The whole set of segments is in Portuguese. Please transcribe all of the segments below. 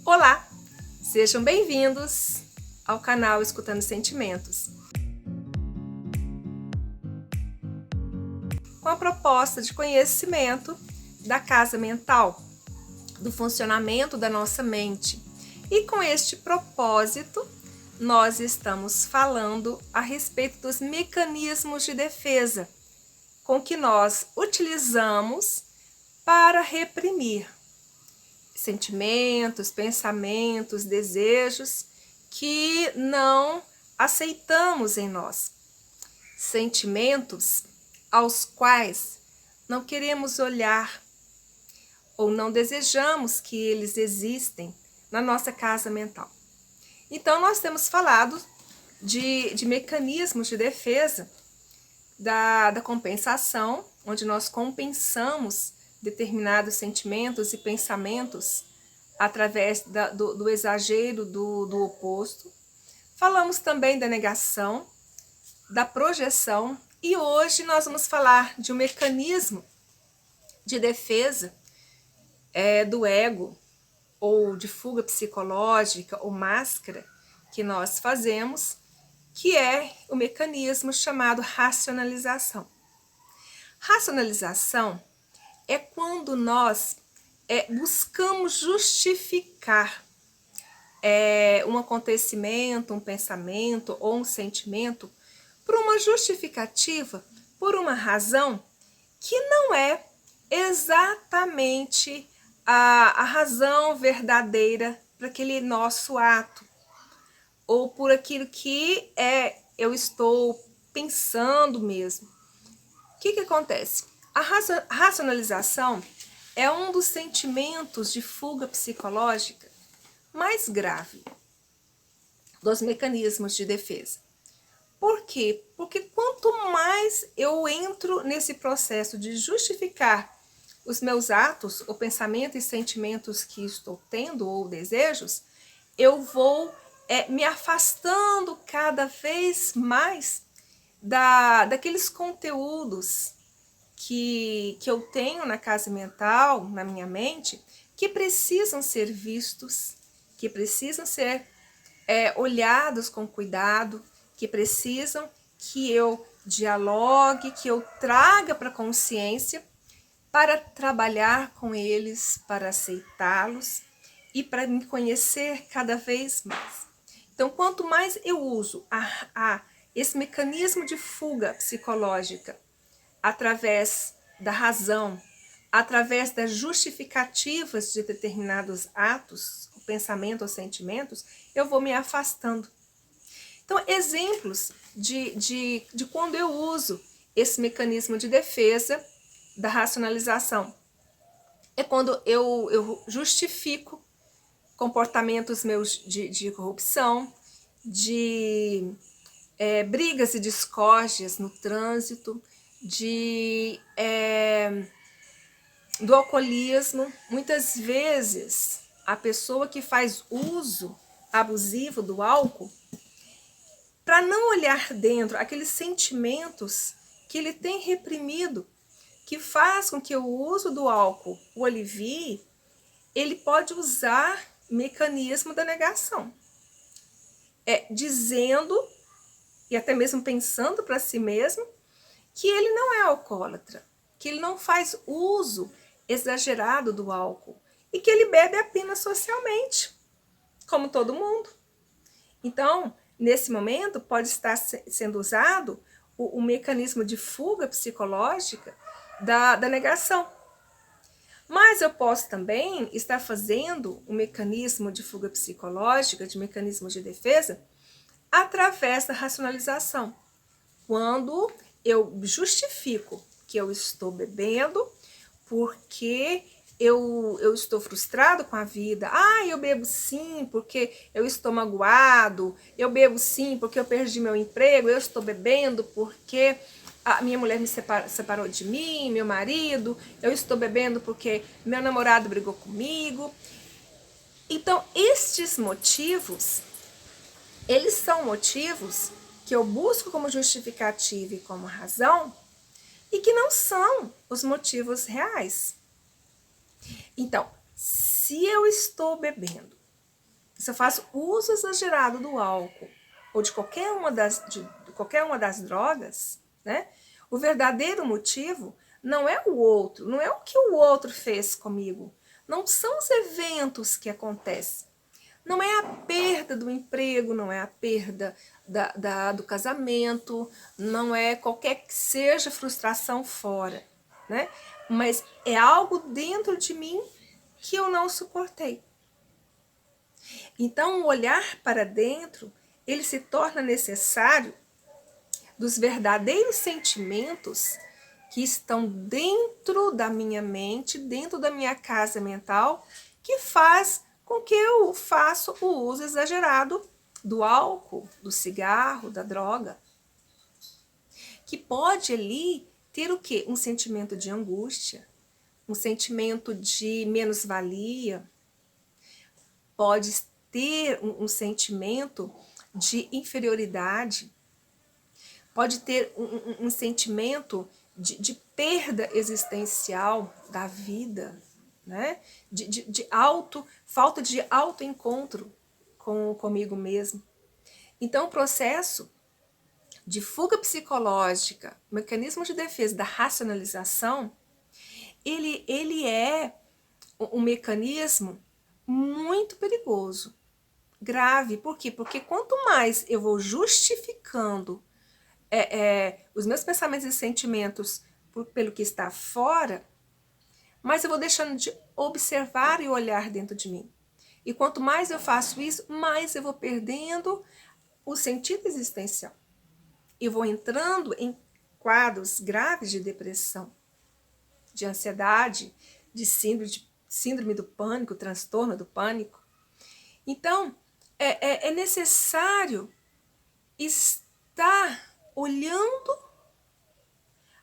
Olá, sejam bem-vindos ao canal Escutando Sentimentos. Com a proposta de conhecimento da casa mental, do funcionamento da nossa mente. E com este propósito, nós estamos falando a respeito dos mecanismos de defesa com que nós utilizamos para reprimir sentimentos, pensamentos, desejos que não aceitamos em nós. Sentimentos aos quais não queremos olhar ou não desejamos que eles existem na nossa casa mental. Então, nós temos falado de mecanismos de defesa da compensação, onde nós compensamos determinados sentimentos e pensamentos através do exagero do oposto. Falamos também da negação, da projeção, e hoje nós vamos falar de um mecanismo de defesa do ego, ou de fuga psicológica, ou máscara, que nós fazemos, que é o mecanismo chamado racionalização. Racionalização é quando nós buscamos justificar um acontecimento, um pensamento ou um sentimento por uma justificativa, por uma razão que não é exatamente a razão verdadeira para aquele nosso ato, ou por aquilo que eu estou pensando mesmo. O que acontece? A racionalização é um dos sentimentos de fuga psicológica mais grave dos mecanismos de defesa. Por quê? Porque quanto mais eu entro nesse processo de justificar os meus atos, ou pensamentos e sentimentos que estou tendo, ou desejos, eu vou me afastando cada vez mais daqueles conteúdos que eu tenho na casa mental, na minha mente, que precisam ser vistos, que precisam ser olhados com cuidado, que precisam que eu dialogue, que eu traga para a consciência, para trabalhar com eles, para aceitá-los e para me conhecer cada vez mais. Então, quanto mais eu uso esse mecanismo de fuga psicológica, através da razão, através das justificativas de determinados atos, pensamento ou sentimentos, eu vou me afastando. Então, exemplos de quando eu uso esse mecanismo de defesa da racionalização é quando eu justifico comportamentos meus de corrupção, de brigas e discórdias no trânsito, do alcoolismo. Muitas vezes a pessoa que faz uso abusivo do álcool, para não olhar dentro aqueles sentimentos que ele tem reprimido, que faz com que o uso do álcool o alivie, ele pode usar mecanismo da negação, dizendo e até mesmo pensando para si mesmo que ele não é alcoólatra, que ele não faz uso exagerado do álcool e que ele bebe apenas socialmente, como todo mundo. Então, nesse momento, pode estar sendo usado o mecanismo de fuga psicológica da negação. Mas eu posso também estar fazendo um mecanismo de fuga psicológica, de mecanismo de defesa, através da racionalização. Quando eu justifico que eu estou bebendo porque eu estou frustrado com a vida. Eu bebo sim porque eu estou magoado. Eu bebo sim porque eu perdi meu emprego. Eu estou bebendo porque a minha mulher me separou de mim, meu marido. Eu estou bebendo porque meu namorado brigou comigo. Então, estes motivos, eles são motivos que eu busco como justificativa e como razão, e que não são os motivos reais. Então, se eu estou bebendo se eu faço uso exagerado do álcool ou de qualquer uma das drogas, né? O verdadeiro motivo não é o outro, não é o que o outro fez comigo, não são os eventos que acontecem, não é a perda do emprego, não é a perda do casamento, não é qualquer que seja frustração fora, né? Mas é algo dentro de mim que eu não suportei. Então, o olhar para dentro, ele se torna necessário dos verdadeiros sentimentos que estão dentro da minha mente, dentro da minha casa mental, que faz com que eu faça o uso exagerado do álcool, do cigarro, da droga, que pode ali ter o quê? Um sentimento de angústia, um sentimento de menos-valia, pode ter um sentimento de inferioridade, pode ter um sentimento de perda existencial da vida, né? Falta de autoencontro comigo mesmo. Então, o processo de fuga psicológica, mecanismo de defesa da racionalização, ele é um mecanismo muito perigoso, grave. Por quê? Porque quanto mais eu vou justificando os meus pensamentos e sentimentos pelo que está fora, mais eu vou deixando de observar e olhar dentro de mim. E quanto mais eu faço isso, mais eu vou perdendo o sentido existencial. E vou entrando em quadros graves de depressão, de ansiedade, de síndrome do pânico, transtorno do pânico. Então, é necessário estar olhando,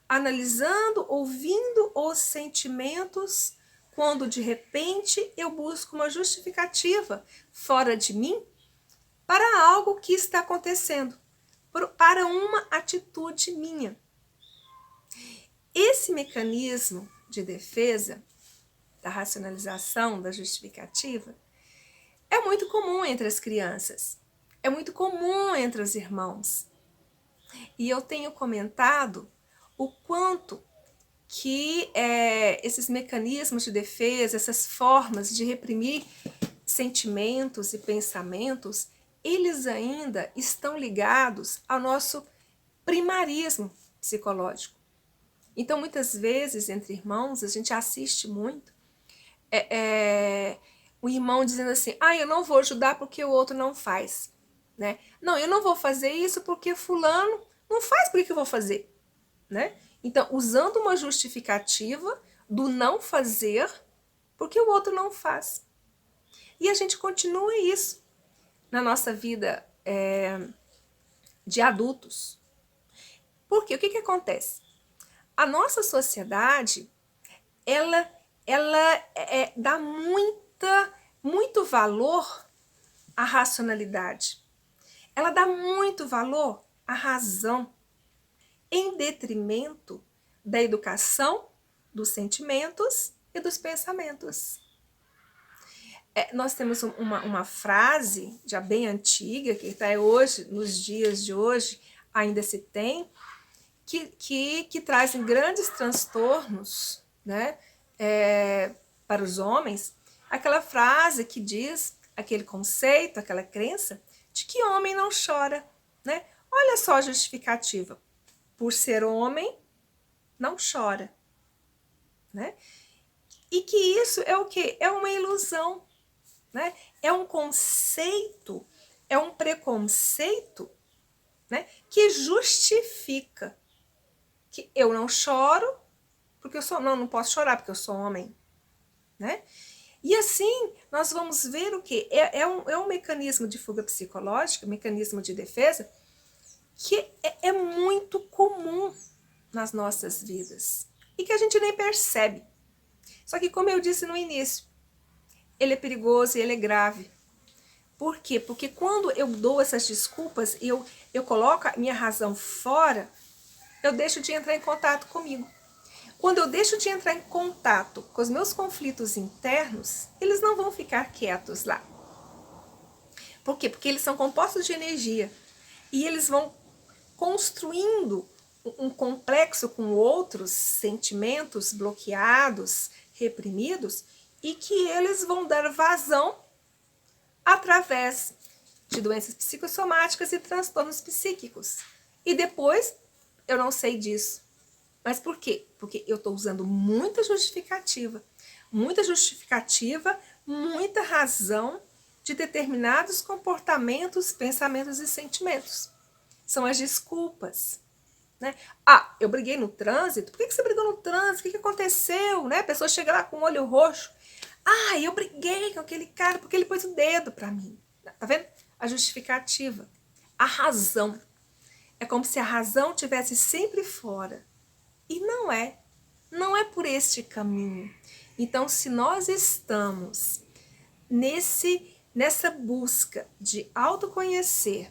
analisando, ouvindo os sentimentos, quando de repente eu busco uma justificativa fora de mim para algo que está acontecendo, para uma atitude minha. Esse mecanismo de defesa, da racionalização, da justificativa, é muito comum entre as crianças, é muito comum entre os irmãos. E eu tenho comentado o quanto que esses mecanismos de defesa, essas formas de reprimir sentimentos e pensamentos, eles ainda estão ligados ao nosso primarismo psicológico. Então, muitas vezes, entre irmãos, a gente assiste muito o irmão dizendo assim, eu não vou ajudar porque o outro não faz, né? Não, eu não vou fazer isso porque fulano não faz, por que eu vou fazer, né? Então, usando uma justificativa do não fazer porque o outro não faz. E a gente continua isso na nossa vida de adultos. Por quê? O que acontece? A nossa sociedade, ela dá muito valor à racionalidade. Ela dá muito valor à razão, em detrimento da educação, dos sentimentos e dos pensamentos. Nós temos uma frase já bem antiga, que está hoje, nos dias de hoje, ainda se tem, que trazem grandes transtornos, né, para os homens, aquela frase que diz, aquele conceito, aquela crença, de que homem não chora, né? Olha só a justificativa. Por ser homem, não chora, né? E que isso é o quê? É uma ilusão, né? É um conceito, é um preconceito, né, que justifica que eu não choro porque eu sou, não posso chorar porque eu sou homem, né? E assim nós vamos ver o que é um mecanismo de fuga psicológica, mecanismo de defesa que é muito comum nas nossas vidas e que a gente nem percebe. Só que, como eu disse no início, ele é perigoso e ele é grave. Por quê? Porque quando eu dou essas desculpas, eu coloco a minha razão fora, eu deixo de entrar em contato comigo. Quando eu deixo de entrar em contato com os meus conflitos internos, eles não vão ficar quietos lá. Por quê? Porque eles são compostos de energia e eles vão construindo um complexo com outros sentimentos bloqueados, reprimidos, e que eles vão dar vazão através de doenças psicossomáticas e transtornos psíquicos. E depois, eu não sei disso. Mas por quê? Porque eu estou usando muita justificativa, muita razão de determinados comportamentos, pensamentos e sentimentos. São as desculpas, né? Ah, eu briguei no trânsito. Por que você brigou no trânsito? O que aconteceu? Né? A pessoa chega lá com o olho roxo. Ah, eu briguei com aquele cara porque ele pôs o dedo pra mim. Tá vendo? A justificativa. A razão. É como se a razão estivesse sempre fora. E não é. Não é por este caminho. Então, se nós estamos nessa busca de autoconhecer,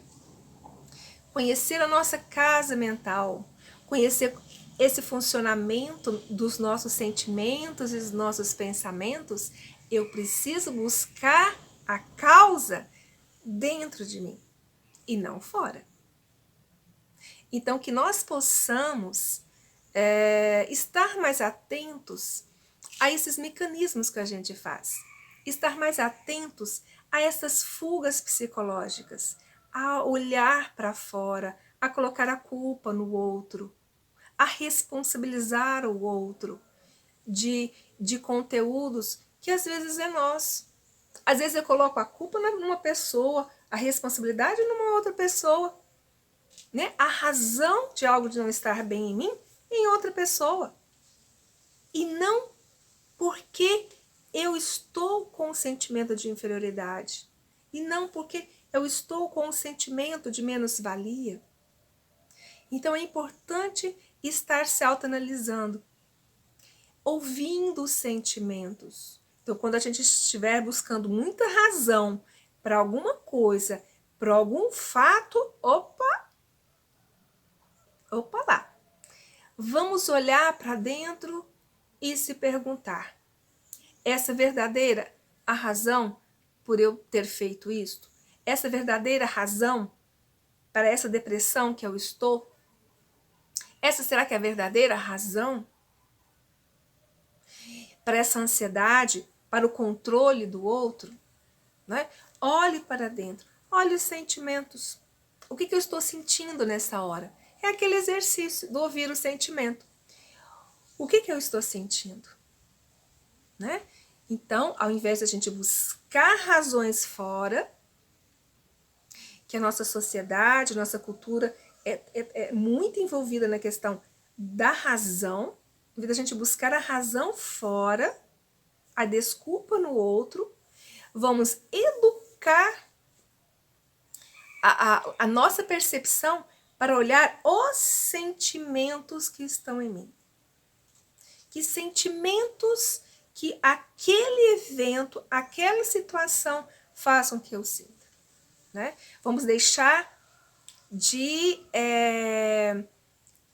conhecer a nossa casa mental, conhecer esse funcionamento dos nossos sentimentos e dos nossos pensamentos, eu preciso buscar a causa dentro de mim e não fora. Então, que nós possamos estar mais atentos a esses mecanismos que a gente faz, estar mais atentos a essas fugas psicológicas, a olhar para fora, a colocar a culpa no outro, a responsabilizar o outro de conteúdos que às vezes é nosso. Às vezes eu coloco a culpa numa pessoa, a responsabilidade numa outra pessoa, né? A razão de algo de não estar bem em mim em outra pessoa. E não porque eu estou com um sentimento de inferioridade. E não porque eu estou com um sentimento de menos-valia. Então é importante estar se autoanalisando, ouvindo os sentimentos. Então, quando a gente estiver buscando muita razão para alguma coisa, para algum fato, opa lá. Vamos olhar para dentro e se perguntar: essa verdadeira a razão por eu ter feito isto? Essa verdadeira razão para essa depressão que eu estou? Essa será que é a verdadeira razão para essa ansiedade, para o controle do outro? Né? Olhe para dentro, olhe os sentimentos. O que eu estou sentindo nessa hora? É aquele exercício do ouvir o sentimento. O que eu estou sentindo? Né? Então, ao invés de a gente buscar razões fora, que a nossa sociedade, a nossa cultura é muito envolvida na questão da razão, em vez de a gente buscar a razão fora, a desculpa no outro, vamos educar a nossa percepção para olhar os sentimentos que estão em mim. Que sentimentos que aquele evento, aquela situação façam que eu sinta. Né? Vamos deixar de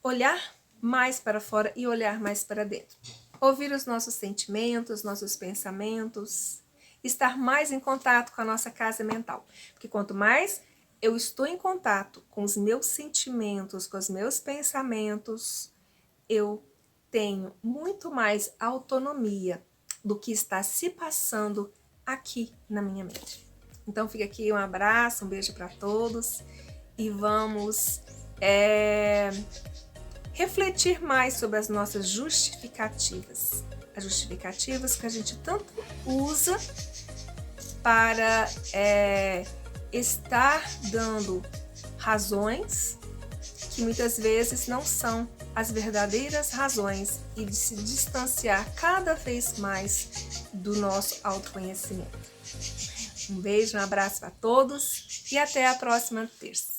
olhar mais para fora e olhar mais para dentro. Ouvir os nossos sentimentos, nossos pensamentos, estar mais em contato com a nossa casa mental. Porque quanto mais eu estou em contato com os meus sentimentos, com os meus pensamentos, eu tenho muito mais autonomia do que está se passando aqui na minha mente. Então fica aqui um abraço, um beijo para todos e vamos refletir mais sobre as nossas justificativas. As justificativas que a gente tanto usa para estar dando razões que muitas vezes não são as verdadeiras razões e de se distanciar cada vez mais do nosso autoconhecimento. Um beijo, um abraço para todos e até a próxima terça.